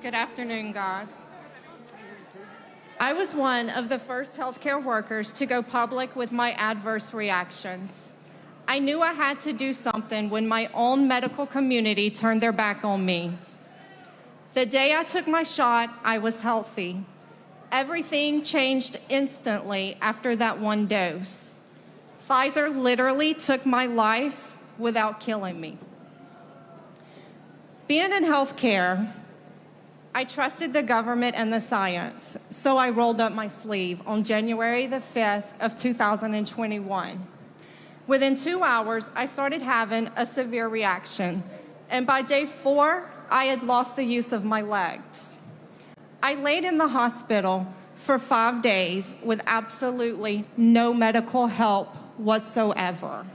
Good afternoon, guys. I was one of the first healthcare workers to go public with my adverse reactions. I knew I had to do something when my own medical community turned their back on me. The day I took my shot, I was healthy. Everything changed instantly after that one dose. Pfizer literally took my life without killing me. Being in healthcare, I trusted the government and the science, so I rolled up my sleeve on January the 5th of 2021. Within 2 hours, I started having a severe reaction, and by day 4, I had lost the use of my legs. I laid in the hospital for 5 days with absolutely no medical help whatsoever.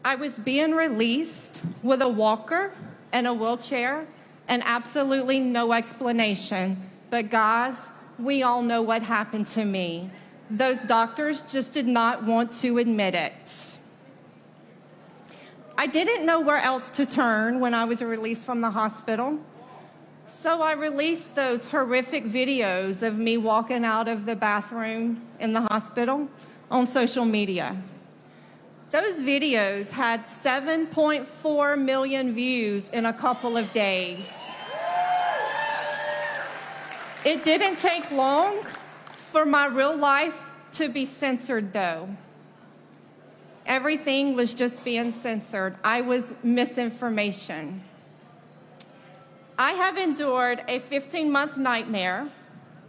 I was being released with a walker and a wheelchair and absolutely no explanation. But guys, we all know what happened to me. Those doctors just did not want to admit it. I didn't know where else to turn when I was released from the hospital. So I released those horrific videos of me walking out of the bathroom in the hospital on social media. Those videos had 7.4 million views in a couple of days. It didn't take long for my real life to be censored, though. Everything was just being censored. I was misinformation. I have endured a 15-month nightmare.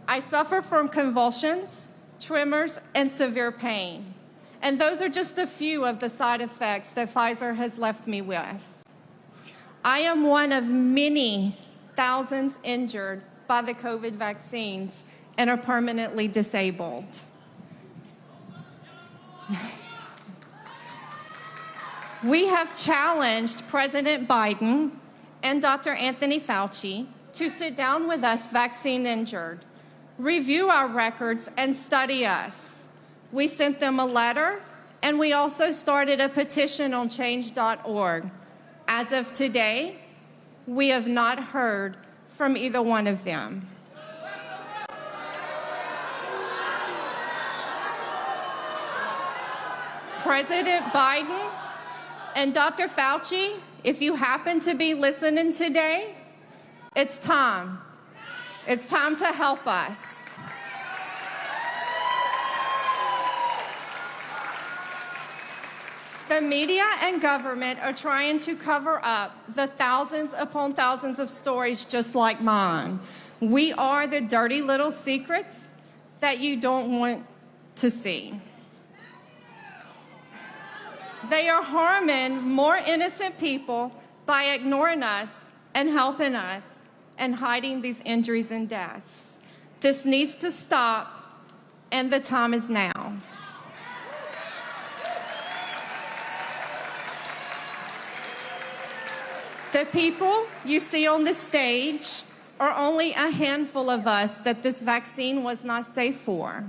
I suffer from convulsions, tremors, and severe pain. And those are just a few of the side effects that Pfizer has left me with. I am one of many thousands injured by the COVID vaccines and are permanently disabled. We have challenged President Biden and Dr. Anthony Fauci to sit down with us vaccine injured, review our records, and study us. We sent them a letter, and we also started a petition on change.org. As of today, we have not heard from either one of them. President Biden and Dr. Fauci, if you happen to be listening today, it's time. It's time to help us. The media and government are trying to cover up the thousands upon thousands of stories just like mine. We are the dirty little secrets that you don't want to see. They are harming more innocent people by ignoring us and helping us and hiding these injuries and deaths. This needs to stop, and the time is now. The people you see on the stage are only a handful of us that this vaccine was not safe for.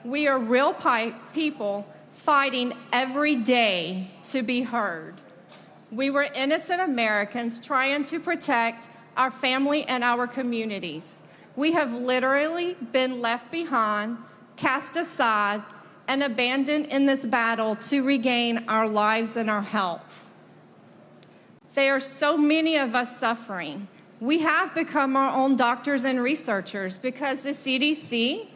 We are real people fighting every day to be heard. We were innocent Americans trying to protect our family and our communities. We have literally been left behind, cast aside, and abandoned in this battle to regain our lives and our health. There are so many of us suffering. We have become our own doctors and researchers because the CDC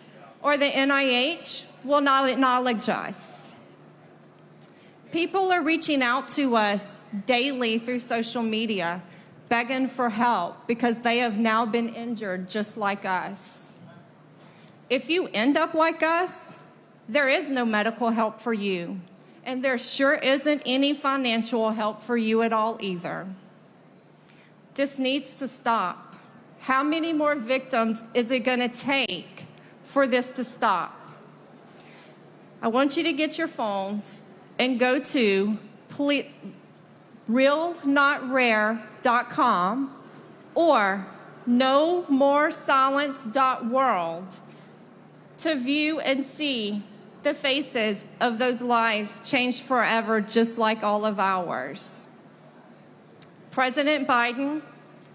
or the NIH will not acknowledge us. People are reaching out to us daily through social media, begging for help because they have now been injured just like us. If you end up like us, there is no medical help for you. And there sure isn't any financial help for you at all either. This needs to stop. How many more victims is it going to take for this to stop? I want you to get your phones and go to realnotrare.com or nomoresilence.world to view and see the faces of those lives changed forever, just like all of ours. President Biden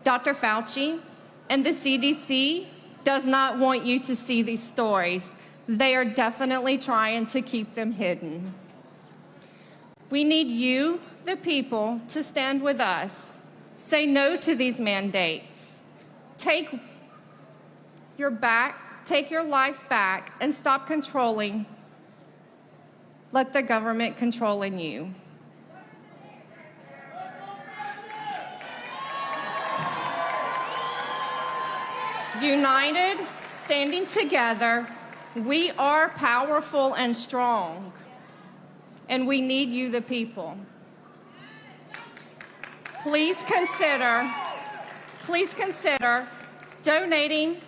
Dr. Fauci and the CDC does not want you to see these stories. They are definitely trying to keep them hidden. We need you, the people, to stand with us. Say no to these mandates. Take your life back and stop controlling. Let the government controlling you. United, standing together, we are powerful and strong, and we need you, the people. Please consider donating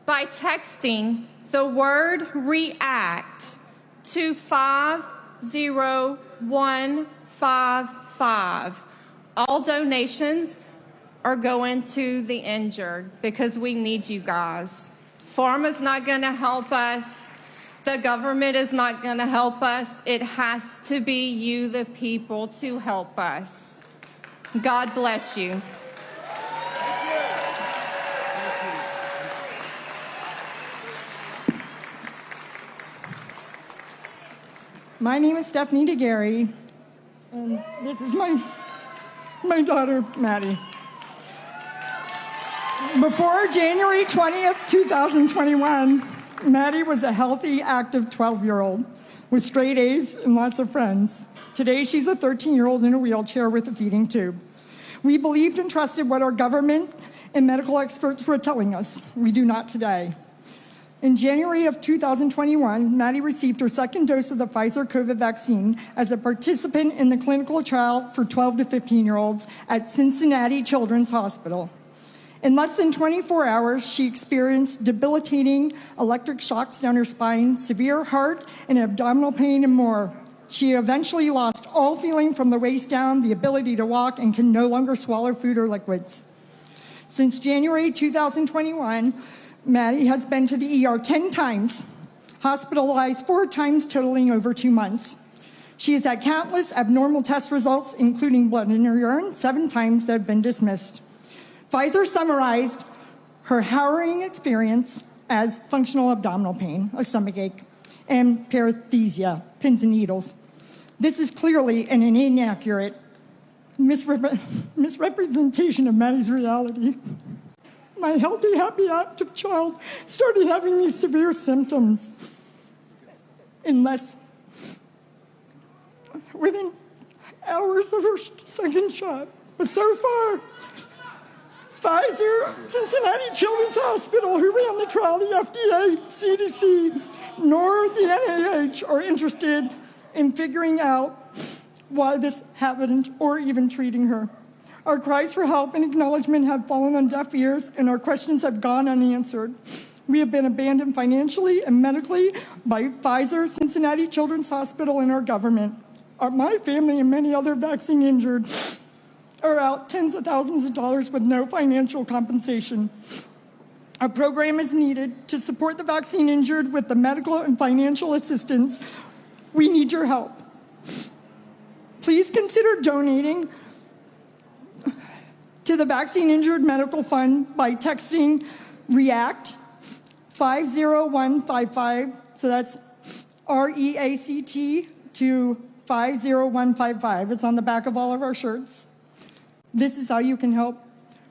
by texting the word REACT to 50155. All donations are going to the injured because we need you guys. Pharma's not going to help us. The government is not going to help us. It has to be you, the people, to help us. God bless you. My name is Stephanie DeGarry, and this is my daughter, Maddie. Before January 20th, 2021, Maddie was a healthy, active 12-year-old with straight A's and lots of friends. Today, she's a 13-year-old in a wheelchair with a feeding tube. We believed and trusted what our government and medical experts were telling us. We do not today. In January of 2021, Maddie received her second dose of the Pfizer COVID vaccine as a participant in the clinical trial for 12 to 15-year-olds at Cincinnati Children's Hospital. In less than 24 hours, she experienced debilitating electric shocks down her spine, severe heart and abdominal pain, and more. She eventually lost all feeling from the waist down, the ability to walk, and can no longer swallow food or liquids. Since January 2021, Maddie has been to the ER 10 times, hospitalized 4 times, totaling over 2 months. She has had countless abnormal test results, including blood in her urine, 7 times that have been dismissed. Pfizer summarized her harrowing experience as functional abdominal pain, a stomachache, and paresthesia, pins and needles. This is clearly an inaccurate misrepresentation of Maddie's reality. My healthy, happy, active child started having these severe symptoms within hours of her second shot. But so far, Pfizer, Cincinnati Children's Hospital, who ran the trial, the FDA, CDC, nor the NIH are interested in figuring out why this happened or even treating her. Our cries for help and acknowledgement have fallen on deaf ears, and our questions have gone unanswered. We have been abandoned financially and medically by Pfizer, Cincinnati Children's Hospital, and our government. My family and many other vaccine injured are out tens of thousands of dollars with no financial compensation. A program is needed to support the vaccine injured with the medical and financial assistance. We need your help. Please consider donating to the Vaccine Injured Medical Fund by texting REACT 50155, so that's REACT, to 50155. It's on the back of all of our shirts. This is how you can help.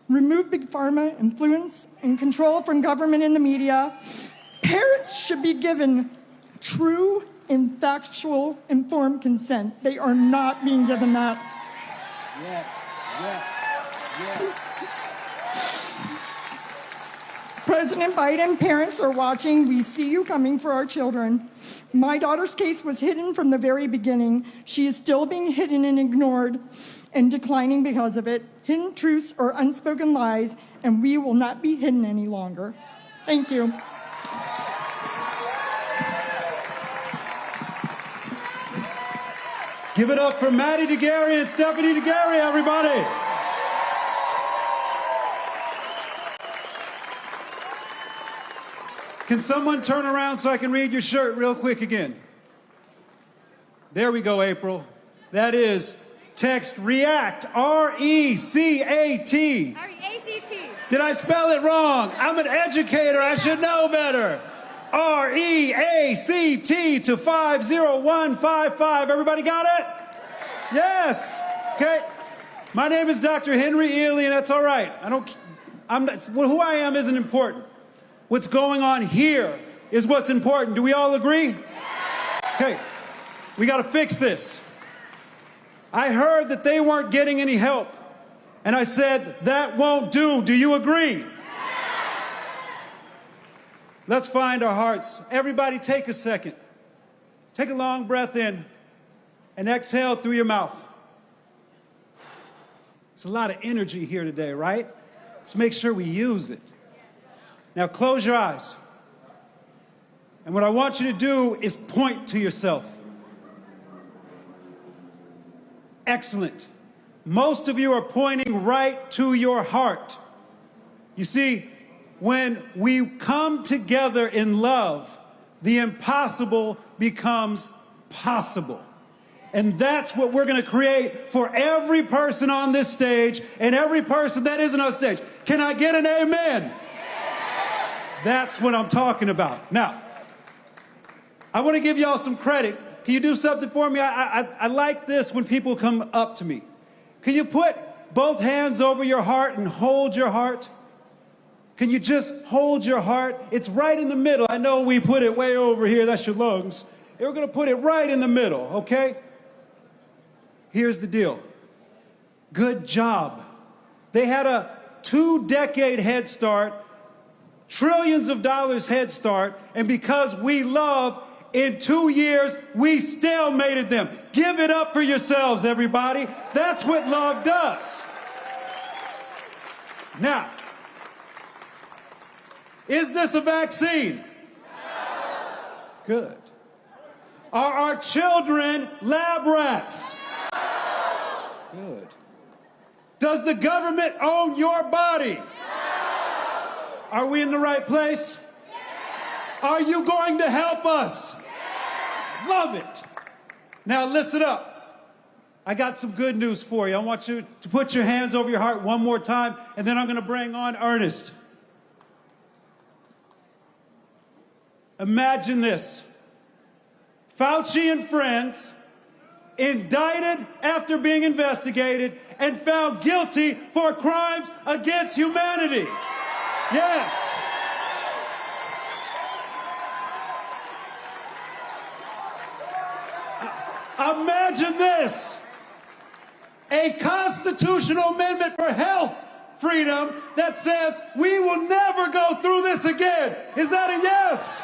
Remove big pharma influence and control from government and the media. Parents should be given true and factual informed consent. They are not being given that. Yes, yes. Yes. President Biden, parents are watching. We see you coming for our children. My daughter's case was hidden from the very beginning. She is still being hidden and ignored and declining because of it. Hidden truths are unspoken lies, and we will not be hidden any longer. Thank you. Give it up for Maddie DeGarry and Stephanie DeGarry, everybody. Can someone turn around so I can read your shirt real quick again? There we go, April. That is Text REACT, R-E-C-A-T. R-E-A-C-T. Did I spell it wrong? I'm an educator. I should know better. REACT to 50155. Everybody got it? Yes. Okay. My name is Dr. Henry Ely, and that's all right. Who I am isn't important. What's going on here is what's important. Do we all agree? Okay. We got to fix this. I heard that they weren't getting any help, and I said, that won't do. Do you agree? Let's find our hearts. Everybody take a second. Take a long breath in and exhale through your mouth. There's a lot of energy here today, right? Let's make sure we use it. Now close your eyes. And what I want you to do is point to yourself. Excellent. Most of you are pointing right to your heart. You see, when we come together in love, the impossible becomes possible. And that's what we're going to create for every person on this stage and every person that isn't on stage. Can I get an amen? That's what I'm talking about. Now, I want to give y'all some credit. Can you do something for me? I like this when people come up to me. Can you put both hands over your heart and hold your heart? Can you just hold your heart? It's right in the middle. I know we put it way over here. That's your lungs. We're going to put it right in the middle, okay? Here's the deal. Good job. They had a 2-decade head start, trillions of dollars head start, and because we love, in 2 years, we stalemated them. Give it up for yourselves, everybody. That's what love does. Now, is this a vaccine? No. Good. Are our children lab rats? No. Good. Does the government own your body? No. Are we in the right place? Yes. Are you going to help us? Yes. Love it. Now listen up. I got some good news for you. I want you to put your hands over your heart one more time, and then I'm going to bring on Ernest. Imagine this. Fauci and friends indicted after being investigated and found guilty for crimes against humanity. Yes. Imagine this. A constitutional amendment for health freedom that says we will never go through this again. Is that a yes?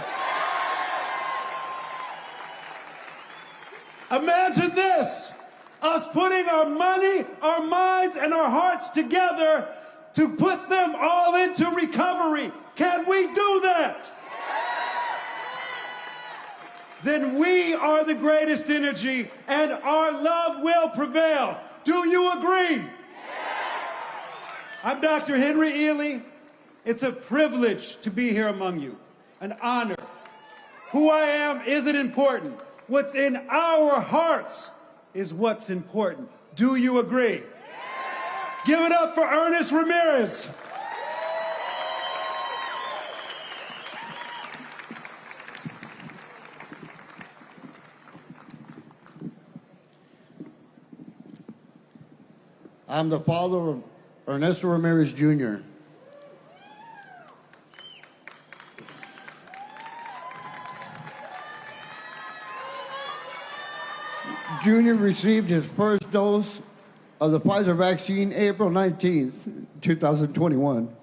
Imagine this, us putting our money, our minds, and our hearts together to put them all into recovery. Can we do that? Then we are the greatest energy, and our love will prevail. Do you agree? I'm Dr. Henry Ely. It's a privilege to be here among you, an honor. Who I am isn't important. What's in our hearts is what's important. Do you agree? Yeah. Give it up for Ernest Ramirez. I'm the father of Ernesto Ramirez, Jr. Junior received his first dose of the Pfizer vaccine April 19th, 2021.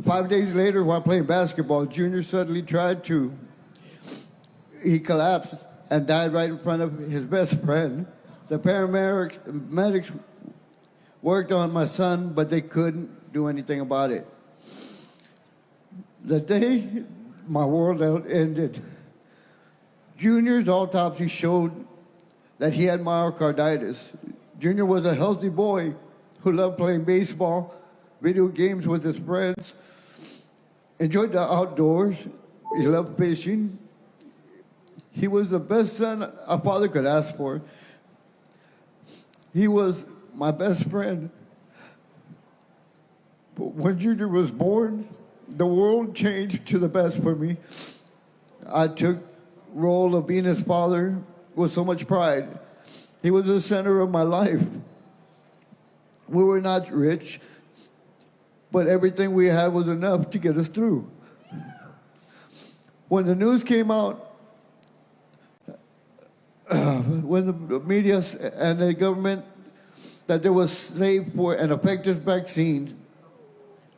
5 days later, while playing basketball, Junior suddenly he collapsed and died right in front of his best friend. The medics worked on my son, but they couldn't do anything about it. The day my world ended, Junior's autopsy showed that he had myocarditis. Junior was a healthy boy who loved playing baseball, video games with his friends, enjoyed the outdoors. He loved fishing. He was the best son a father could ask for. He was my best friend. But when Junior was born, the world changed to the best for me. I took role of being his father with so much pride. He was the center of my life. We were not rich, but everything we had was enough to get us through. When the news came out, when the media and the government, that there was safe for an effective vaccine,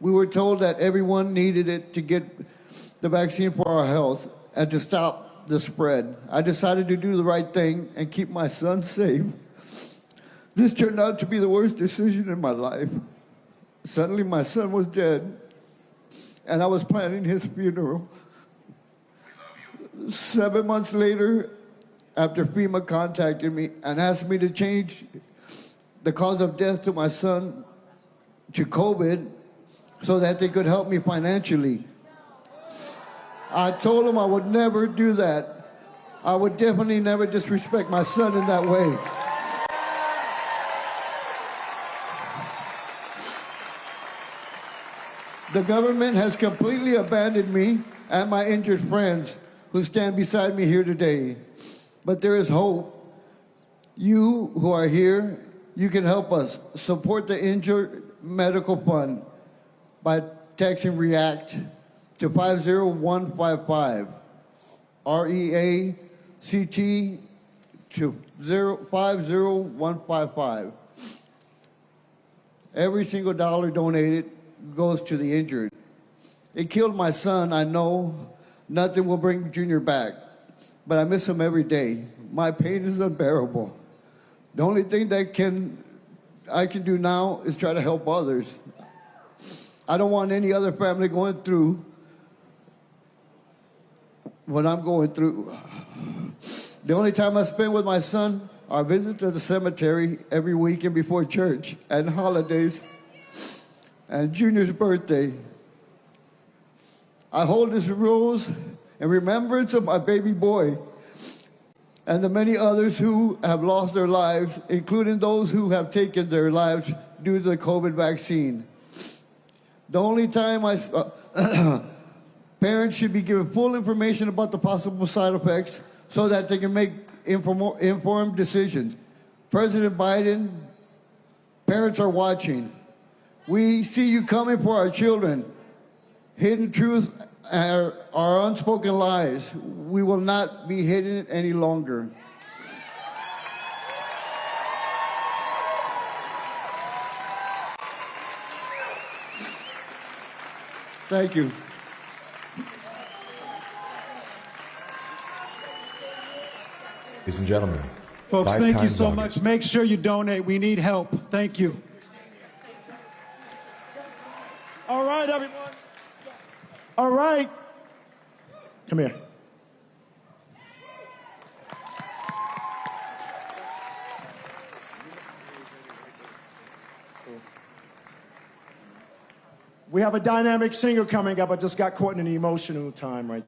we were told that everyone needed it to get the vaccine for our health and to stop the spread. I decided to do the right thing and keep my son safe. This turned out to be the worst decision in my life. Suddenly, my son was dead, and I was planning his funeral. 7 months later, after FEMA contacted me and asked me to change the cause of death to my son to COVID so that they could help me financially, I told them I would never do that. I would definitely never disrespect my son in that way. The government has completely abandoned me and my injured friends who stand beside me here today. But there is hope. You who are here, you can help us support the Injured Medical Fund by texting REACT to 50155, REACT to 50155. Every single dollar donated goes to the injured. It killed my son, I know. Nothing will bring Junior back, but I miss him every day. My pain is unbearable. The only thing that I can do now is try to help others. I don't want any other family going through what I'm going through. The only time I spend with my son are visits to the cemetery every weekend before church and holidays and Junior's birthday. I hold this rose in remembrance of my baby boy and the many others who have lost their lives, including those who have taken their lives due to the COVID vaccine. The only time parents should be given full information about the possible side effects so that they can make informed decisions. President Biden, parents are watching. We see you coming for our children. Hidden truth are unspoken lies. We will not be hidden any longer. Thank you. Ladies and gentlemen. Folks, thank you so much. Make sure you donate. We need help. Thank you. All right, everyone. All right. Come here. We have a dynamic singer coming up. I just got caught in an emotional time right